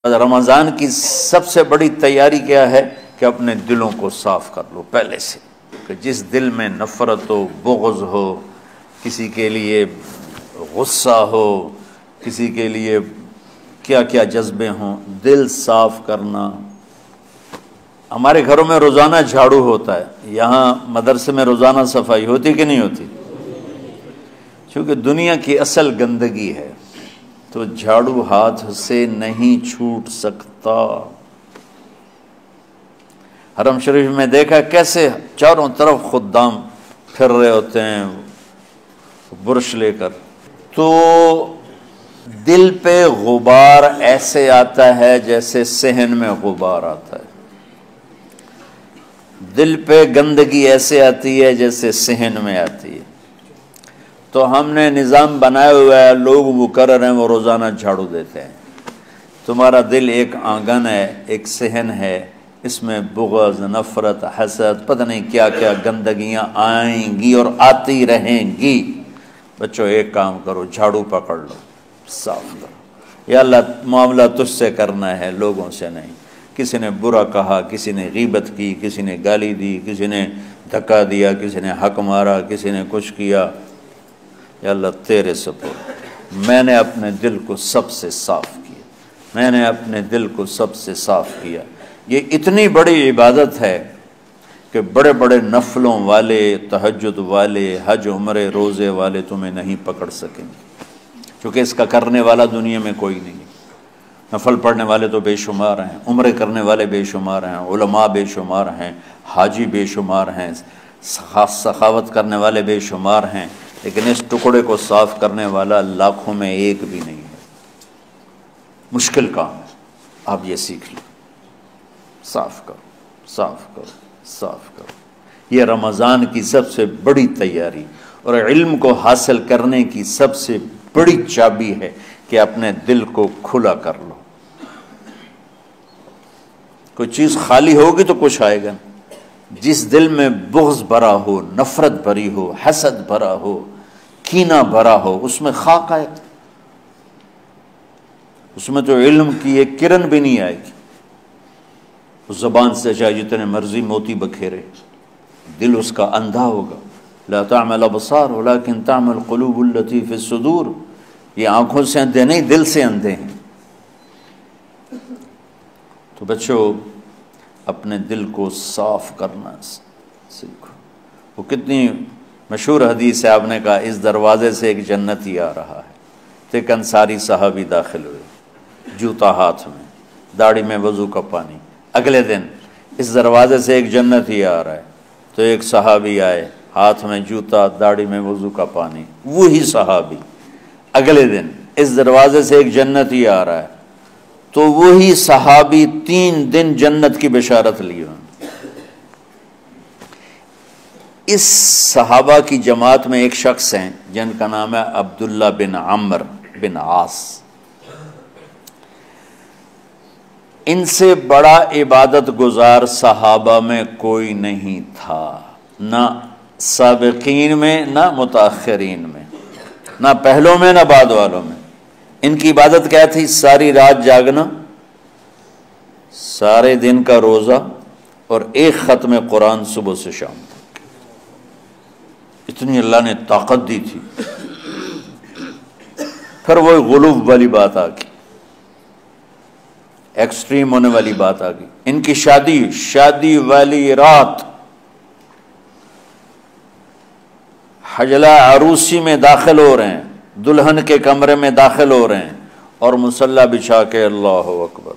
رمضان کی سب سے بڑی تیاری کیا ہے کہ اپنے دلوں کو صاف کر لو پہلے سے، کہ جس دل میں نفرت ہو، بغض ہو، کسی کے لیے غصہ ہو، کسی کے لیے کیا کیا جذبے ہوں، دل صاف کرنا۔ ہمارے گھروں میں روزانہ جھاڑو ہوتا ہے، یہاں مدرسے میں روزانہ صفائی ہوتی کہ نہیں ہوتی؟ کیونکہ دنیا کی اصل گندگی ہے تو جھاڑو ہاتھ سے نہیں چھوٹ سکتا۔ حرم شریف میں دیکھا کیسے چاروں طرف خدام پھر رہے ہوتے ہیں برش لے کر، تو دل پہ غبار ایسے آتا ہے جیسے صحن میں غبار آتا ہے، دل پہ گندگی ایسے آتی ہے جیسے صحن میں آتی ہے۔ تو ہم نے نظام بنایا ہوا ہے، لوگ وہ کر رہے ہیں، وہ روزانہ جھاڑو دیتے ہیں۔ تمہارا دل ایک آنگن ہے، ایک صحن ہے، اس میں بغض، نفرت، حسد، پتہ نہیں کیا کیا گندگیاں آئیں گی اور آتی رہیں گی۔ بچوں ایک کام کرو، جھاڑو پکڑ لو، صاف کرو۔ یا اللہ معاملہ تجھ سے کرنا ہے، لوگوں سے نہیں۔ کسی نے برا کہا، کسی نے غیبت کی، کسی نے گالی دی، کسی نے دھکا دیا، کسی نے حق مارا، کسی نے کچھ کیا، یا اللہ تیرے سپرد میں نے اپنے دل کو سب سے صاف کیا، میں نے اپنے دل کو سب سے صاف کیا۔ یہ اتنی بڑی عبادت ہے کہ بڑے بڑے نفلوں والے، تہجد والے، حج عمرے روزے والے تمہیں نہیں پکڑ سکیں گے، کیونکہ اس کا کرنے والا دنیا میں کوئی نہیں ہے۔ نفل پڑھنے والے تو بے شمار ہیں، عمرے کرنے والے بے شمار ہیں، علماء بے شمار ہیں، حاجی بے شمار ہیں، سخاوت کرنے والے بے شمار ہیں، لیکن اس ٹکڑے کو صاف کرنے والا لاکھوں میں ایک بھی نہیں ہے۔ مشکل کام ہے، آپ یہ سیکھ لیں، صاف کرو، صاف کرو، صاف کرو۔ یہ رمضان کی سب سے بڑی تیاری اور علم کو حاصل کرنے کی سب سے بڑی چابی ہے کہ اپنے دل کو کھلا کر لو۔ کوئی چیز خالی ہوگی تو کچھ آئے گا۔ جس دل میں بغض بھرا ہو، نفرت بھری ہو، حسد بھرا ہو، کینہ بھرا ہو، اس میں خاک آئے گا، اس میں تو علم کی ایک کرن بھی نہیں آئے گی۔ اس زبان سے چاہے جتنے مرضی موتی بکھیرے، دل اس کا اندھا ہوگا۔ لا تعمل ابصار ولکن تعمل قلوب التي في الصدور۔ یہ آنکھوں سے اندھے نہیں، دل سے اندھے ہیں۔ تو بچوں اپنے دل کو صاف کرنا سیکھو۔ وہ کتنی مشہور حدیث ہے، آپ نے کہا اس دروازے سے ایک جنتی آ رہا ہے، تو ایک انصاری صحابی داخل ہوئے، جوتا ہاتھ میں، داڑھی میں وضو کا پانی۔ اگلے دن اس دروازے سے ایک جنتی آ رہا ہے، تو ایک صحابی آئے، ہاتھ میں جوتا، داڑھی میں وضو کا پانی، وہی صحابی۔ اگلے دن اس دروازے سے ایک جنتی آ رہا ہے، تو وہی صحابی 3 دن جنت کی بشارت لی انہوں نے۔ اس صحابہ کی جماعت میں ایک شخص ہیں جن کا نام ہے عبداللہ بن عمر بن عاص۔ ان سے بڑا عبادت گزار صحابہ میں کوئی نہیں تھا، نہ سابقین میں، نہ متاخرین میں، نہ پہلوں میں، نہ بعد والوں میں۔ ان کی عبادت کیا تھی؟ ساری رات جاگنا، سارے دن کا روزہ، اور ایک ختم قرآن صبح سے شام تک۔ اتنی اللہ نے طاقت دی تھی۔ پھر وہ غلوب والی بات آ گئی، ایکسٹریم ہونے والی بات آ گئی۔ ان کی شادی والی رات حجلہ عروسی میں داخل ہو رہے ہیں، دلہن کے کمرے میں داخل ہو رہے ہیں، اور مصلی بچھا کے اللہ اکبر،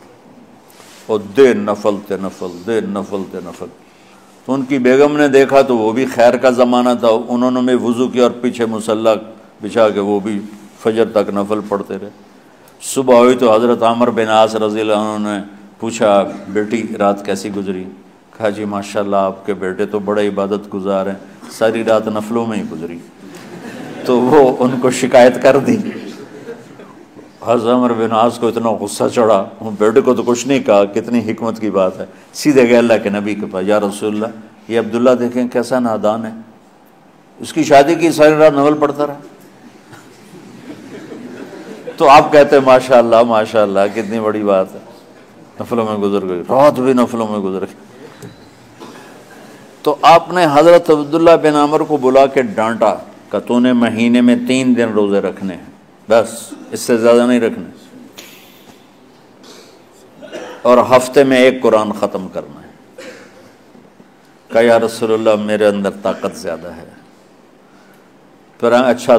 اور دیر نفل تے نفل، دیر نفل تے نفل۔ تو ان کی بیگم نے دیکھا تو وہ بھی خیر کا زمانہ تھا، انہوں نے بھی وضو کیا اور پیچھے مصلی بچھا کے وہ بھی فجر تک نفل پڑھتے رہے۔ صبح ہوئی تو حضرت عمر بن عاص رضی اللہ عنہ نے پوچھا، بیٹی رات کیسی گزری؟ کہا جی ماشاءاللہ آپ کے بیٹے تو بڑے عبادت گزار ہیں، ساری رات نفلوں میں ہی گزری۔ تو وہ ان کو شکایت کر دی۔ حضرت عمر بن عاص کو اتنا غصہ چڑھا، وہ بیٹے کو تو کچھ نہیں کہا، کتنی حکمت کی بات ہے، سیدھے گئے اللہ کے نبی کے پاس، یا رسول اللہ یہ عبداللہ دیکھیں کیسا نادان ہے، اس کی شادی کی ساری رات نفل پڑھتا رہا۔ تو آپ کہتے ہیں ماشاءاللہ ماشاءاللہ کتنی بڑی بات ہے۔ نفلوں میں گزر گئی، رات بھی نفلوں میں گزر گئی۔ تو آپ نے حضرت عبداللہ بن عمر کو بلا کے ڈانٹا کہ تو نے مہینے میں 3 دن روزے رکھنے ہیں، بس اس سے زیادہ نہیں رکھنے، اور ہفتے میں 1 قرآن ختم کرنا ہے۔ کہا یا رسول اللہ میرے اندر طاقت زیادہ ہے۔ پھر اچھا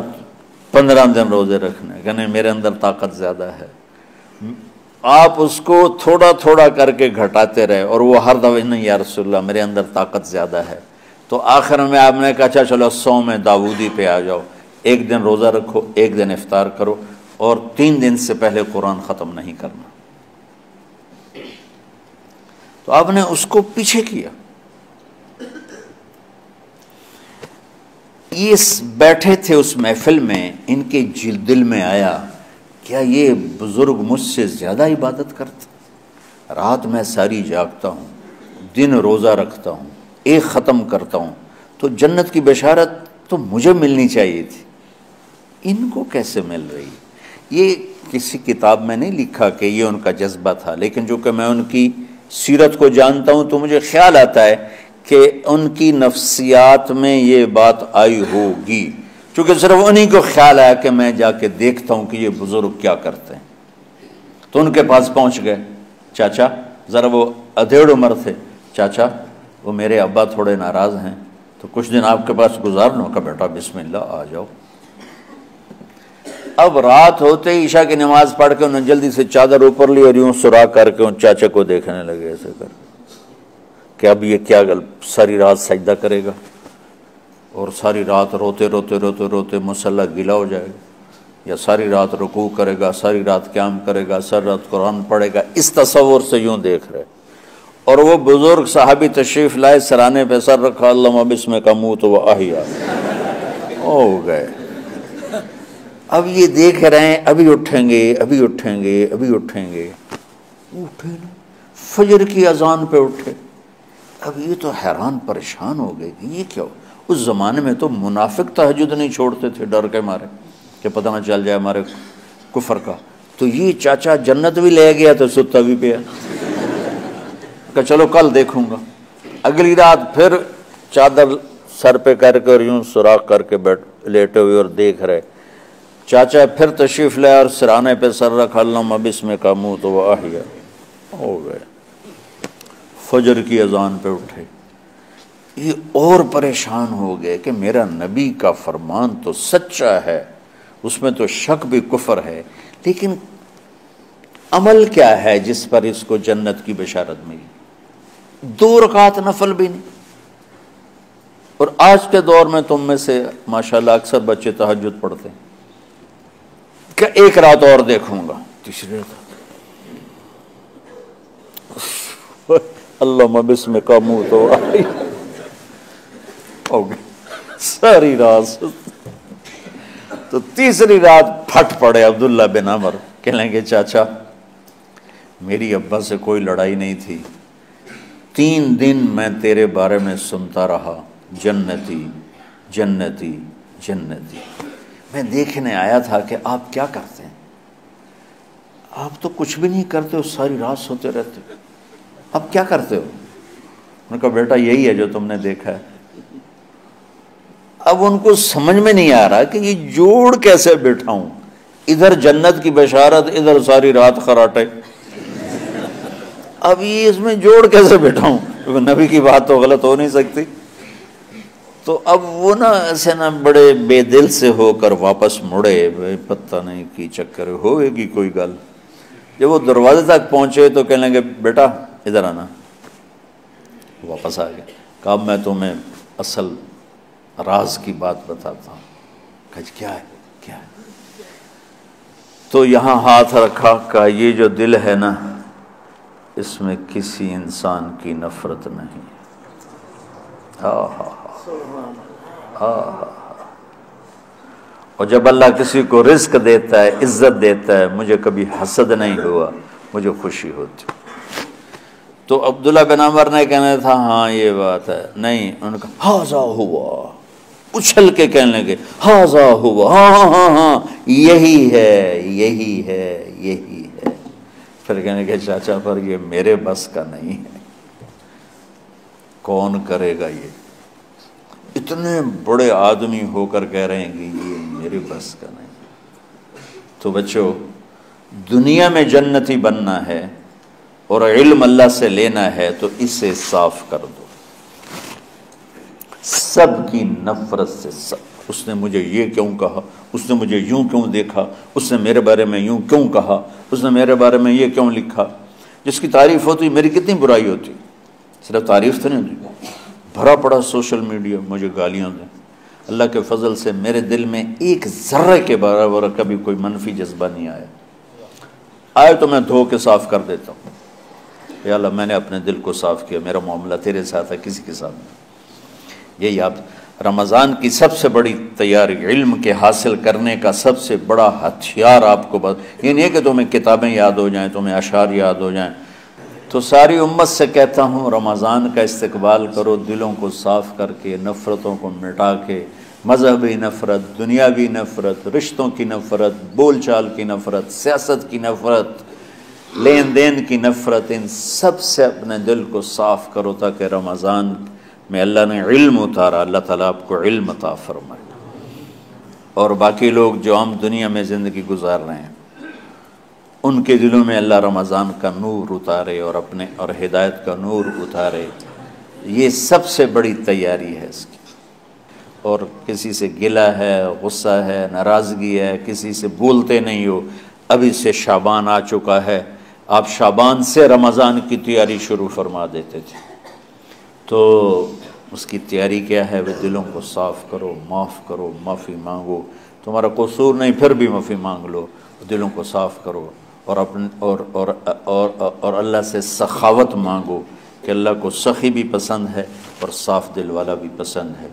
15 دن روزے رکھنے، کہ نہیں میرے اندر طاقت زیادہ ہے۔ آپ اس کو تھوڑا تھوڑا کر کے گھٹاتے رہے، اور وہ ہر دفعہ نہیں یا رسول اللہ میرے اندر طاقت زیادہ ہے۔ تو آخر میں آپ نے کہا اچھا چلو 100 میں داؤدی پہ آ جاؤ، 1 دن روزہ رکھو، 1 دن افطار کرو، اور 3 دن سے پہلے قرآن ختم نہیں کرنا۔ تو آپ نے اس کو پیچھے کیا۔ یہ بیٹھے تھے اس محفل میں، ان کے دل میں آیا کیا یہ بزرگ مجھ سے زیادہ عبادت کرتا؟ رات میں ساری جاگتا ہوں، دن روزہ رکھتا ہوں، 1 ختم کرتا ہوں، تو جنت کی بشارت تو مجھے ملنی چاہیے تھی، ان کو کیسے مل رہی؟ یہ کسی کتاب میں نہیں لکھا کہ یہ ان کا جذبہ تھا، لیکن جو کہ میں ان کی سیرت کو جانتا ہوں تو مجھے خیال آتا ہے کہ ان کی نفسیات میں یہ بات آئی ہوگی، چونکہ صرف انہی کو خیال آیا کہ میں جا کے دیکھتا ہوں کہ یہ بزرگ کیا کرتے ہیں۔ تو ان کے پاس پہنچ گئے، چاچا، ذرا وہ ادھیڑ عمر تھے، چاچا وہ میرے ابا تھوڑے ناراض ہیں، تو کچھ دن آپ کے پاس گزارنا کا، بیٹا بسم اللہ آ جاؤ۔ اب رات ہوتے ہی عشاء کی نماز پڑھ کے انہوں نے جلدی سے چادر اوپر لی اور یوں سراغ کر کے ان چاچا کو دیکھنے لگے ایسے کر کہ اب یہ کیا ساری رات سجدہ کرے گا، اور ساری رات روتے روتے روتے روتے مصلی گیلا ہو جائے گا، یا ساری رات رکوع کرے گا، ساری رات قیام کرے گا، ساری رات قرآن پڑھے گا، اس تصور سے یوں دیکھ رہے۔ اور وہ بزرگ صحابی تشریف لائے، سرانے پہ سر رکھا، اللہم بسمک اموت و احیا، ہو گئے۔ اب یہ دیکھ رہے ہیں ابھی اٹھیں گے، ابھی اٹھیں گے، ابھی اٹھیں گے، اٹھے نا، فجر کی اذان پہ اٹھے۔ اب یہ تو حیران پریشان ہو گئے کہ یہ کیا ہو؟ اس زمانے میں تو منافق تہجد نہیں چھوڑتے تھے ڈر کے مارے کہ پتہ نہ چل جائے ہمارے کفر کا، تو یہ چاچا جنت بھی لے گیا تو ستا بھی پیا کہ چلو کل دیکھوں گا۔ اگلی رات پھر چادر سر پہ کر کے اور یوں سراغ کر کے لیٹے ہوئے اور دیکھ رہے، چاچا پھر تشریف لے اور سرانے پہ سر رکھا، اللہم بسمک اموت و احیا، ہو گئے۔ فجر کی اذان پہ اٹھے، یہ اور پریشان ہو گئے کہ میرا نبی کا فرمان تو سچا ہے، اس میں تو شک بھی کفر ہے، لیکن عمل کیا ہے جس پر اس کو جنت کی بشارت ملی؟ 2 رکعت نفل بھی نہیں۔ اور آج کے دور میں تم میں سے ماشاءاللہ اکثر بچے تہجد پڑھتے ہیں کہ 1 رات اور دیکھوں گا، تیسری رات اللہم بسمک اموت و احیا، ہو گئی ساری رات۔ تو تیسری رات پھٹ پڑے عبداللہ بن عمر، کہنے گے چاچا میری ابا سے کوئی لڑائی نہیں تھی، 3 دن میں تیرے بارے میں سنتا رہا، جنتی جنتی جنتی، میں دیکھنے آیا تھا کہ آپ کیا کرتے ہیں، آپ تو کچھ بھی نہیں کرتے ہو، ساری رات سوتے رہتے ہو، اب کیا کرتے ہو؟ انہوں نے کہا بیٹا یہی ہے جو تم نے دیکھا ہے۔ اب ان کو سمجھ میں نہیں آ رہا کہ یہ جوڑ کیسے بٹھاؤں، ادھر جنت کی بشارت، ادھر ساری رات خراٹے، اب یہ اس میں جوڑ کیسے بٹھاؤں، کیونکہ نبی کی بات تو غلط ہو نہیں سکتی۔ تو اب وہ نا ایسے نا بڑے بے دل سے ہو کر واپس مڑے، پتہ نہیں کی چکر ہوئے گی کوئی گل۔ جب وہ دروازے تک پہنچے تو کہنے لگے بیٹا ادھر آنا، واپس آ گئے۔ کہا میں تمہیں اصل راز کی بات بتاتا ہوں۔ کہا کیا ہے کیا ہے؟ تو یہاں ہاتھ رکھا، کہا یہ جو دل ہے نا اس میں کسی انسان کی نفرت نہیں۔ اور جب اللہ کسی کو رزق دیتا ہے، عزت دیتا ہے، مجھے کبھی حسد نہیں ہوا، مجھے خوشی ہوتی۔ تو عبداللہ بن عمر نے کہنا تھا ہاں یہ بات ہے، نہیں، انہوں نے کہا ہاذا ہوا، اچھل کے کہنے لگے ہاذا ہوا، ہاں ہاں ہاں یہی ہے یہی ہے یہی ہے۔ پھر کہنے کہ چاچا پر یہ میرے بس کا نہیں ہے، کون کرے گا یہ؟ اتنے بڑے آدمی ہو کر کہہ رہے ہیں کہ یہ میرے بس کا نہیں۔ تو بچوں، دنیا میں جنتی بننا ہے اور علم اللہ سے لینا ہے تو اسے صاف کر دو، سب کی نفرت سے۔ سب، اس نے مجھے یہ کیوں کہا، اس نے مجھے یوں کیوں دیکھا، اس نے میرے بارے میں یوں کیوں کہا، اس نے میرے بارے میں یہ کیوں لکھا۔ جس کی تعریف ہوتی میری کتنی برائی ہوتی، صرف تعریف تو نہیں ہوتی، بھرا پڑا سوشل میڈیا مجھے گالیاں دیں۔ اللہ کے فضل سے میرے دل میں ایک ذرے کے برابر کبھی کوئی منفی جذبہ نہیں آیا، آئے تو میں دھو کے صاف کر دیتا ہوں، یا اللہ میں نے اپنے دل کو صاف کیا، میرا معاملہ تیرے ساتھ ہے، کسی کے ساتھ نہیں۔ یہی آپ رمضان کی سب سے بڑی تیاری، علم کے حاصل کرنے کا سب سے بڑا ہتھیار آپ کو یہ نہیں ہے کہ تمہیں کتابیں یاد ہو جائیں، تمہیں اشعار یاد ہو جائیں۔ تو ساری امت سے کہتا ہوں رمضان کا استقبال کرو، دلوں کو صاف کر کے، نفرتوں کو مٹا کے، مذہبی نفرت، دنیاوی نفرت، رشتوں کی نفرت، بول چال کی نفرت، سیاست کی نفرت، لین دین کی نفرت، ان سب سے اپنے دل کو صاف کرو تاکہ رمضان میں اللہ نے علم اتارا، اللہ تعالیٰ آپ کو علم عطا فرمائے، اور باقی لوگ جو عام دنیا میں زندگی گزار رہے ہیں ان کے دلوں میں اللہ رمضان کا نور اتارے اور ہدایت کا نور اتارے۔ یہ سب سے بڑی تیاری ہے اس کی۔ اور کسی سے گلہ ہے، غصہ ہے، ناراضگی ہے، کسی سے بولتے نہیں ہو، ابھی سے شعبان آ چکا ہے، آپ شعبان سے رمضان کی تیاری شروع فرما دیتے تھے، تو اس کی تیاری کیا ہے؟ وہ دلوں کو صاف کرو، معاف کرو، معافی مانگو، تمہارا قصور نہیں پھر بھی معافی مانگ لو، دلوں کو صاف کرو، اور اللہ سے سخاوت مانگو کہ اللہ کو سخی بھی پسند ہے اور صاف دل والا بھی پسند ہے۔